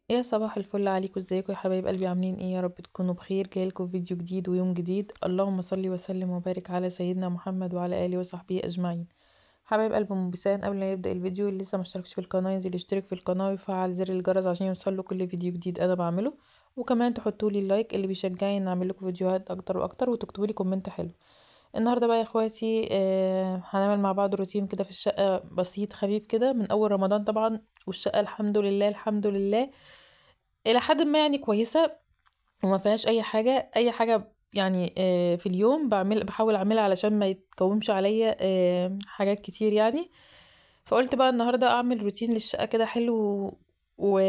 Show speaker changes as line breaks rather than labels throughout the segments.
يا صباح الفل عليكم، ازيكم يا حبايب قلبي؟ عاملين ايه؟ يا رب تكونوا بخير. جايلكم فيديو جديد ويوم جديد. اللهم صل وسلم وبارك على سيدنا محمد وعلى اله وصحبه اجمعين. حبايب قلب ام بيسان، قبل ما يبدا الفيديو اللي لسه مشتركش في القناه ينزل يشترك في القناه ويفعل زر الجرس عشان يوصله كل فيديو جديد انا بعمله. وكمان تحطوا لي اللايك اللي بيشجعني ان اعمل لكم فيديوهات اكتر واكتر، وتكتبوا لي كومنت حلو. النهارده بقى يا اخواتي هنعمل مع بعض روتين كده في الشقه، بسيط خفيف كده من اول رمضان طبعا. والشقه الحمد لله الحمد لله الى حد ما يعني كويسه، وما فيهاش اي حاجه يعني. في اليوم بحاول اعملها علشان ما يتكومش عليا حاجات كتير يعني. فقلت بقى النهارده اعمل روتين للشقه كده حلو و...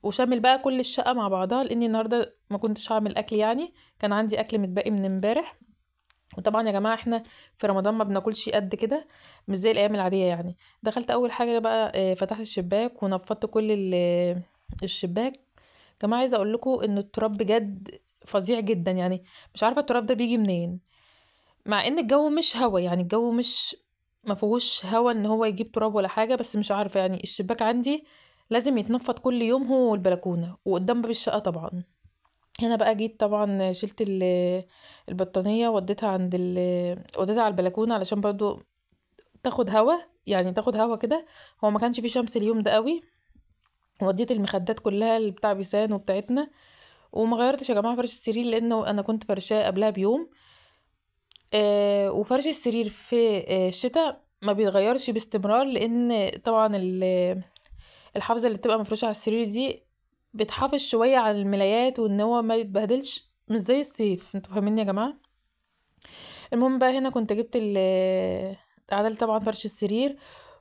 وشامل بقى كل الشقه مع بعضها، لاني النهارده ما كنتش هعمل اكل يعني. كان عندي اكل متبقي من امبارح. وطبعا يا جماعه احنا في رمضان ما بناكلش قد كده، مش زي الايام العاديه يعني. دخلت اول حاجه بقى فتحت الشباك ونفضت كل الشباك. جماعه عايزه اقول لكم ان التراب بجد فظيع جدا يعني. مش عارفه التراب ده بيجي منين، مع ان الجو مش هوا يعني. الجو مش ما فيهوش هوا ان هو يجيب تراب ولا حاجه، بس مش عارفه يعني. الشباك عندي لازم يتنفض كل يوم، هو والبلكونه وقدام باب الشقه طبعا. هنا بقى جيت طبعا شلت البطانية، وديتها على البلكونة علشان برضو تاخد هوا يعني، تاخد هوا كده. هو ما كانش فيه شمس اليوم ده قوي. وديت المخدات كلها اللي بتاع بيسان وبتاعتنا. وما غيرتش يا جماعة فرش السرير، لانه انا كنت فرشاه قبلها بيوم. وفرش السرير في الشتاء ما بيتغيرش باستمرار، لان طبعا الحافظة اللي بتبقى مفروشة على السرير دي بتحافظ شوية على الملايات وان هو ما يتبهدلش، مش زي الصيف. انتوا فاهمين يا جماعة؟ المهم بقى هنا كنت جبت عدلت طبعا فرش السرير،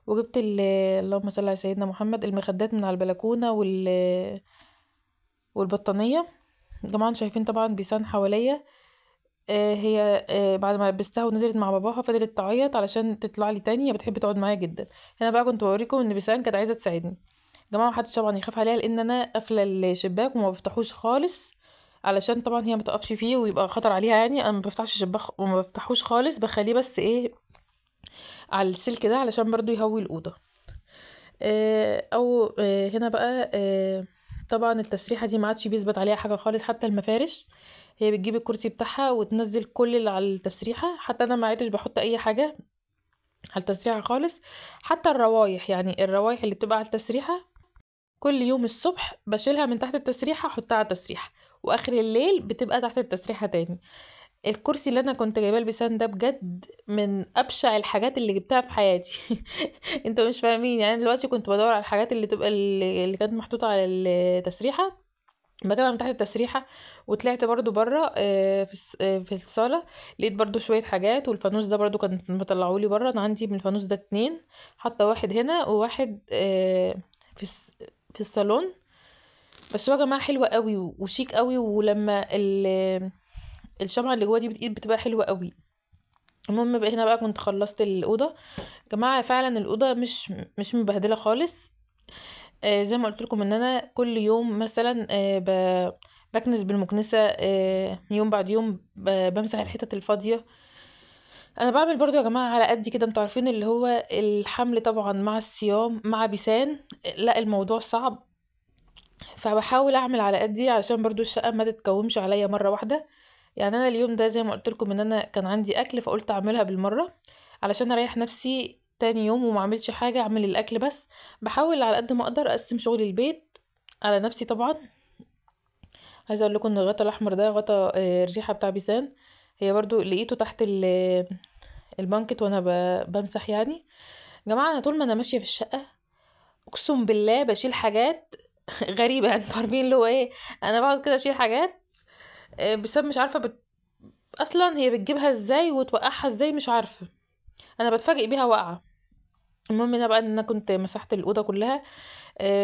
وجبت اللهم صل على سيدنا محمد المخدات من على البلكونة والبطانية. جماعة انتوا شايفين طبعا بيسان حواليا. هي بعد ما لبستها ونزلت مع باباها فضلت تعيط علشان تطلع لي تاني. هي بتحب تقعد معايا جدا. هنا بقى كنت بوريكم ان بيسان كانت عايزة تساعدني. جماعة محدش طبعا يخاف عليها، لان انا قافلة الشباك وما بفتحوش خالص، علشان طبعا هي متقفش فيه ويبقى خطر عليها يعني. انا ما بفتحش الشباك وما بفتحوش خالص، بخليه بس ايه على السلك ده علشان برضو يهوي الأوضة. او هنا بقى طبعا التسريحة دي ما عادش بيثبت عليها حاجة خالص، حتى المفارش. هي بتجيب الكرسي بتاعها وتنزل كل اللي على التسريحة. حتى انا ما عدتش بحط اي حاجة على التسريحة خالص. حتى الروايح يعني، الروايح اللي بتبقى على التسريحة كل يوم الصبح بشيلها من تحت التسريحة احطها على التسريحة، واخر الليل بتبقى تحت التسريحة تاني. الكرسي اللي انا كنت جايباه البيسان ده بجد من ابشع الحاجات اللي جبتها في حياتي. انتوا مش فاهمين يعني. دلوقتي كنت بدور على الحاجات اللي تبقى اللي كانت محطوطه على التسريحه، بجيبها من تحت التسريحه. وطلعت برضو بره في الصاله، لقيت برضو شويه حاجات. والفانوس ده برضو كانت مطلعولي بره. انا عندي من الفانوس ده اتنين، حتى واحد هنا وواحد في في الصالون. بس هو يا جماعه حلوه قوي وشيك قوي، ولما الشمعة اللي جوه دي بتقيد بتبقى حلوة قوي. المهم بقى هنا بقى كنت خلصت الأوضة. يا جماعة فعلا الأوضة مش مبهدلة خالص. زي ما قلت لكم ان انا كل يوم مثلا بكنس بالمكنسة. يوم بعد يوم بمسح الحتت الفاضية. انا بعمل برضو يا جماعة على قد كده. انتوا عارفين اللي هو الحمل طبعا مع الصيام مع بيسان، لا الموضوع صعب. فبحاول اعمل على قدي علشان برضو الشقة ما تتكومش عليا مرة واحدة. يعني انا اليوم ده زي ما قلت لكم ان انا كان عندي اكل، فقلت اعملها بالمره علشان اريح نفسي تاني يوم وما اعملش حاجه، اعمل الاكل بس. بحاول على قد ما اقدر اقسم شغل البيت على نفسي طبعا. عايزه اقول لكم ان الغطا الاحمر ده غطا الريحه بتاع بيسان. هي برضو لقيته تحت البانكت وانا بمسح يعني. يا جماعه انا طول ما انا ماشيه في الشقه اقسم بالله بشيل حاجات غريبه يعني. انتوا عارفين اللي هو ايه؟ انا بقعد كده اشيل حاجات بسبب مش عارفه اصلا هي بتجيبها ازاي وتوقعها ازاي مش عارفه. انا بتفاجئ بيها واقعه. المهم هنا بقى ان انا كنت مسحت الاوضه كلها.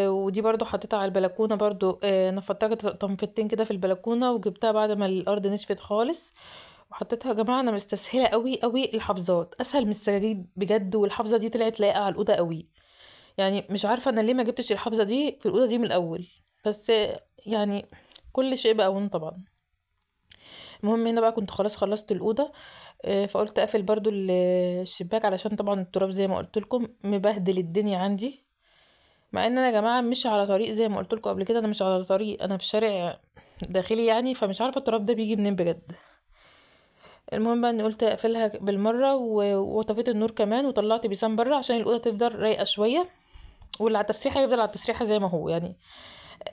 ودي برضو حطيتها على البلكونه برضو. نفضتها تنفيضتين كده في البلكونه، وجبتها بعد ما الارض نشفت خالص وحطيتها. يا جماعه انا مستسهله قوي قوي الحفاظات، اسهل من السجاجيد بجد. والحفظه دي طلعت لايقه على الاوضه قوي يعني. مش عارفه انا ليه ما جبتش الحفظه دي في الاوضه دي من الاول. بس يعني كل شيء بقى طبعا. المهم هنا بقى كنت خلاص خلصت الاوضه. فقلت اقفل برضو الشباك علشان طبعا التراب زي ما قلت لكم مبهدل الدنيا عندي. مع ان انا يا جماعه مش على طريق زي ما قلت لكم قبل كده، انا مش على طريق، انا في شارع داخلي يعني، فمش عارفه التراب ده بيجي منين بجد. المهم بقى اني قلت اقفلها بالمره وطفيت النور كمان وطلعت بيسان بره عشان الاوضه تفضل رايقه شويه، واللي على التسريحه يفضل على التسريحه زي ما هو يعني.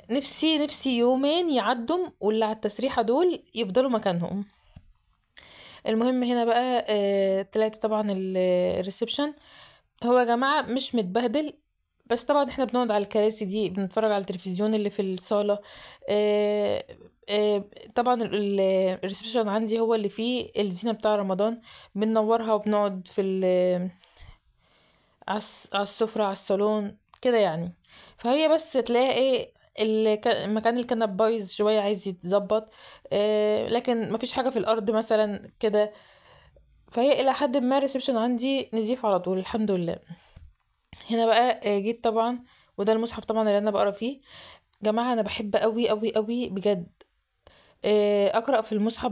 نفسي يومين يعدوا واللي على التسريحه دول يفضلوا مكانهم. المهم هنا بقى طلعت طبعا الريسبشن. هو يا جماعة مش متبهدل، بس طبعا احنا بنقعد على الكراسي دي بنتفرج على التلفزيون اللي في الصالة. آه، آه، طبعا الريسبشن عندي هو اللي فيه الزينة بتاع رمضان، بننورها وبنقعد في على السفرة على الصالون كده يعني. فهي بس تلاقي ايه مكان الكنب بايظ شوية عايز يتظبط، لكن مفيش حاجة في الأرض مثلا كده. فهي إلى حد ما الريسبشن عندي نضيف على طول الحمد لله. هنا بقى جيت طبعا، وده المصحف طبعا اللي انا بقرا فيه. جماعه انا بحب قوي قوي قوي بجد اقرا في المصحف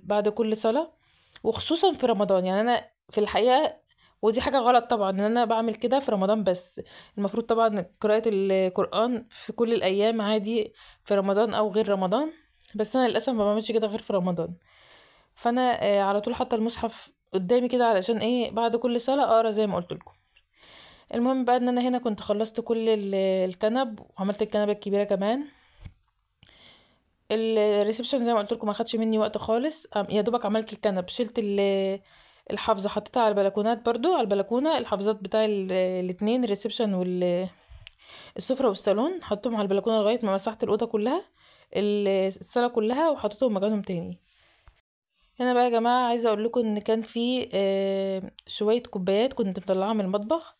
بعد كل صلاه، وخصوصا في رمضان. يعني انا في الحقيقه، ودي حاجه غلط طبعا ان انا بعمل كده في رمضان بس، المفروض طبعا قراءه القران في كل الايام عادي، في رمضان او غير رمضان، بس انا للاسف ما بعملش كده غير في رمضان. فانا على طول حاطه المصحف قدامي كده علشان ايه بعد كل صلاه اقرا زي ما قلت لكم. المهم بقى ان انا هنا كنت خلصت كل الكنب وعملت الكنبه الكبيره كمان. الريسبشن زي ما قلت لكم ما خدش مني وقت خالص، يا دوبك عملت الكنب، شلت الحافظه حطيتها على البلكونات، برضو على البلكونه الحافظات بتاع الاتنين الريسبشن والسفره والصالون، حطيتهم على البلكونه لغايه ما مسحت الاوضه كلها، الصاله كلها، وحطيتهم مكانهم تاني. هنا بقى يا جماعه عايزه اقول لكم ان كان في شويه كوبايات كنت مطلعاها من المطبخ.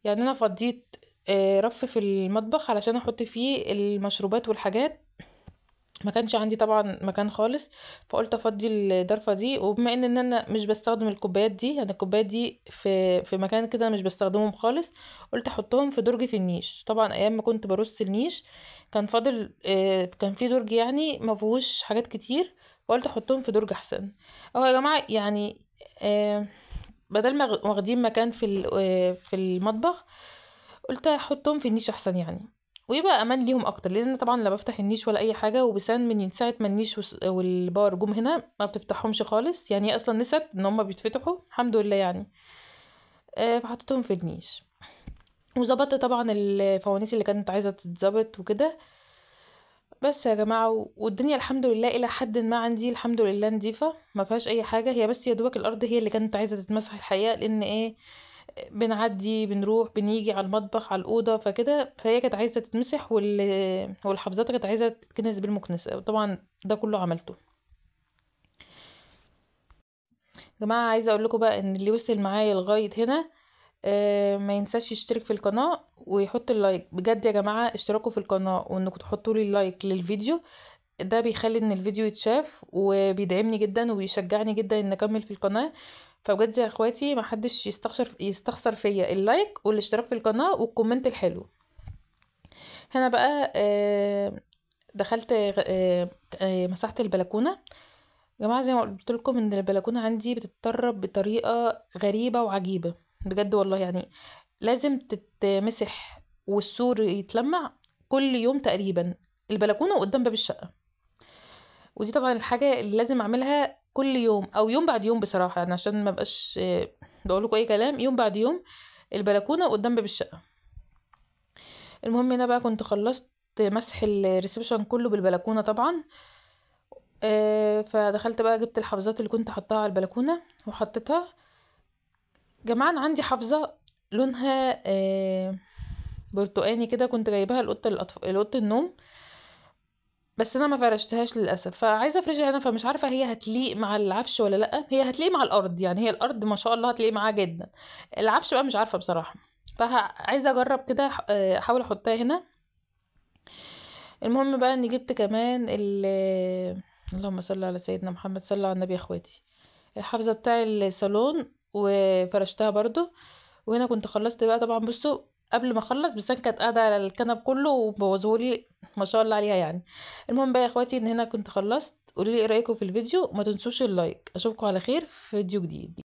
يعني انا فضيت رف في المطبخ علشان احط فيه المشروبات والحاجات، ما كانش عندي طبعا مكان خالص، فقلت افضي الضرفه دي. وبما ان انا مش بستخدم الكوبايات دي، يعني الكوبايات دي في مكان كده انا مش بستخدمهم خالص، قلت احطهم في درج في النيش. طبعا ايام ما كنت برص النيش كان فاضل كان في درج يعني ما فيهوش حاجات كتير، فقلت احطهم في درج احسن. اهو يا جماعه يعني آه، بدل ما واخدين مكان في المطبخ، قلت احطهم في النيش احسن يعني، ويبقى امان ليهم اكتر. لان أنا طبعا لا بفتح النيش ولا اي حاجه، وبسان من ساعه ما النيش والباور جم هنا ما بتفتحهمش خالص، يعني هي اصلا نسيت ان هم بيتفتحوا الحمد لله يعني. فحطيتهم في النيش، وظبطت طبعا الفوانيس اللي كانت عايزه تتظبط وكده. بس يا جماعه والدنيا الحمد لله الى حد ما عندي الحمد لله نظيفه ما فيهاش اي حاجه. هي بس يا دوبك الارض هي اللي كانت عايزه تتمسح الحقيقه، لان ايه بنعدي بنروح بنيجي على المطبخ على الأوضة فكده، فهي كانت عايزة تتمسح والحفاظات كانت عايزة تتكنس بالمكنسة، وطبعا ده كله عملته. يا جماعة عايزة اقول لكم بقى ان اللي وصل معايا لغاية هنا ما ينساش يشترك في القناة ويحط اللايك. بجد يا جماعة اشتراكوا في القناة وانكم تحطوا لي اللايك للفيديو ده بيخلي ان الفيديو يتشاف وبيدعمني جدا وبيشجعني جدا ان اكمل في القناة. فبجد يا اخواتي محدش يستخسر فيا اللايك والاشتراك في القناة والكومنت الحلو. هنا بقى دخلت مسحت البلكونة. يا جماعة زي ما قلت لكم ان البلكونة عندي بتتطرب بطريقة غريبة وعجيبة بجد والله يعني، لازم تتمسح والسور يتلمع كل يوم تقريبا، البلكونة قدام باب الشقة. ودي طبعا الحاجة اللي لازم اعملها كل يوم او يوم بعد يوم بصراحة، يعني عشان ما بقاش بقول لكم اي كلام، يوم بعد يوم البلكونة قدام باب الشقة. المهم هنا بقى كنت خلصت مسح الريسبشن كله بالبلكونة طبعا. فدخلت بقى جبت الحافظات اللي كنت حطاها على البلكونة وحطيتها. جماعة أنا عندي حافظة لونها برتقاني كده، كنت جايباها لأوضة النوم، بس انا ما فرشتهاش للاسف، فعايزه افرشها هنا، فمش عارفه هي هتليق مع العفش ولا لا. هي هتليق مع الارض، يعني هي الارض ما شاء الله هتليق معاها جدا، العفش بقى مش عارفه بصراحه، فعايزه اجرب كده احاول احطها هنا. المهم بقى اني جبت كمان اللهم صل على سيدنا محمد، صلى على النبي يا اخواتي، الحافظه بتاع الصالون وفرشتها برضو. وهنا كنت خلصت بقى طبعا، بصوا قبل ما اخلص بس انا كانت قاعده على الكنب كله وبوظهولي ما شاء الله عليها يعني. المهم بقى يا اخواتي ان هنا كنت خلصت، قولوا لي ايه رايكم في الفيديو، ما تنسوش اللايك. اشوفكم على خير في فيديو جديد.